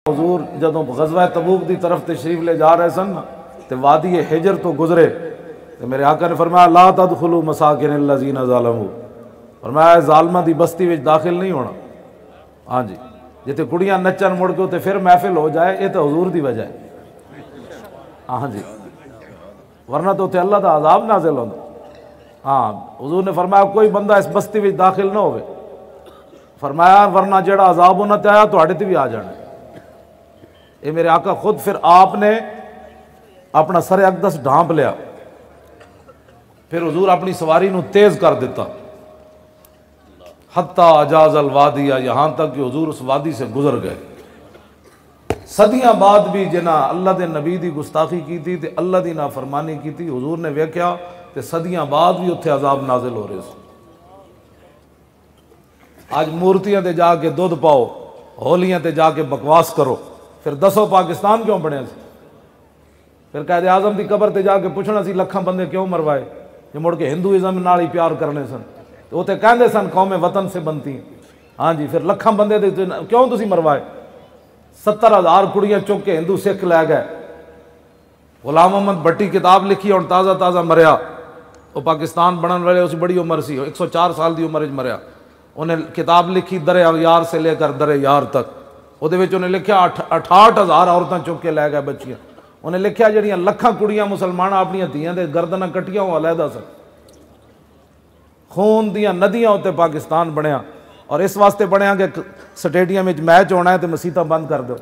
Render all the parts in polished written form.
حضور جدوں غزوہ تبوک دی طرف تشریف لے جا رہے سن تے وادی حجر تو گزرے تے میرے آقا نے فرمایا لا تدخلوا مساکن الذین ظلموا، فرمایا ظالماں دی بستی وچ داخل نہیں ہونا۔ ہاں جی، جتے کڑیاں نچن مڑ کے تے پھر محفل ہو جائے، یہ تو حضور دی وجہ ہے۔ ہاں جی، ورنہ تو تے اللہ دا عذاب نازل ہوندا۔ ہاں، حضور نے فرمایا کوئی بندہ اس بستی وچ داخل نہ ہوئے، فرمایا ورنہ جڑا عذاب انہاں تے آیا تہاڈے تے بھی آ جانا ہے۔ یہ میرے آقا خود پھر آپ نے اپنا سر اقدس ڈھانپ لیا، پھر حضور اپنی سواری نو تیز کر دیتا، حتی اجاز الوادیہ، یہاں تک کہ حضور اس وادی سے گزر گئے۔ صدیاں بعد بھی جنہ اللہ دے نبی دی گستاخی کی تھی تے اللہ دی نافرمانی کی تھی، حضور نے ویکھیا تے صدیاں بعد بھی اتھے عذاب نازل ہو رہے سن۔ آج مورتیاں تے جا کے دودھ پاؤ، ہولیاں تے جا کے بکواس کرو، پھر دسو پاکستان کیوں بنیا سی؟ پھر قائد اعظم دی قبر تے جا کے پوچھنا سی لکھاں بندے کیوں مروائے، یہ مڑ کے ہندوازم نال ہی پیار کرنے سن، تو تے کہندے سن قوم وطن سے بنتی ہیں۔ ہاں جی، پھر لکھاں بندے دے کیوں تسی مروائے؟ 70,000 کڑیاں چک کے ہندو سکھ لے گئے۔ غلام محمد بھٹی کتاب لکھی اور تازہ تازہ مریا، وہ پاکستان بنن والے اس بڑی عمر سی، 104 سال دی عمر وچ مریا۔ انہیں کتاب لکھی در یار سے لے کر در یار تک، وہ انہیں لکھیا 68,000 عورتیں چک کے لے گئے بچیاں۔ انہیں لکھیا جڑیاں لکھاں کڑیاں مسلمان اپنی دھیاں دے گردناں کٹیاں وہ علیحدہ سن۔ خون دیاں ندیاں ہوتے پاکستان بنیا، اور اس واسطے بنیا کہ سٹیڈیم میں میچ ہونا ہے تو مسیتاں بند کر دو۔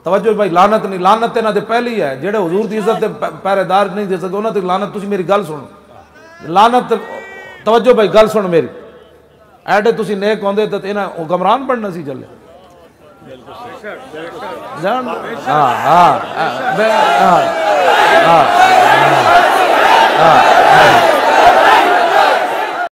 توجہ بھائی، لعنت نہیں، لعنت انہاں دے پہلی ہے جڑے حضور دی عزت دے پہرے دار نہیں دے سکتے، انہاں تے لعنت۔ تسی میری گل سنو، لعنت، توجہ بھائی گل سن میری، ایڈے تسی نیک ہوندے تے انہاں حکمران بننا سی چلے۔ ہاں ہاں ہاں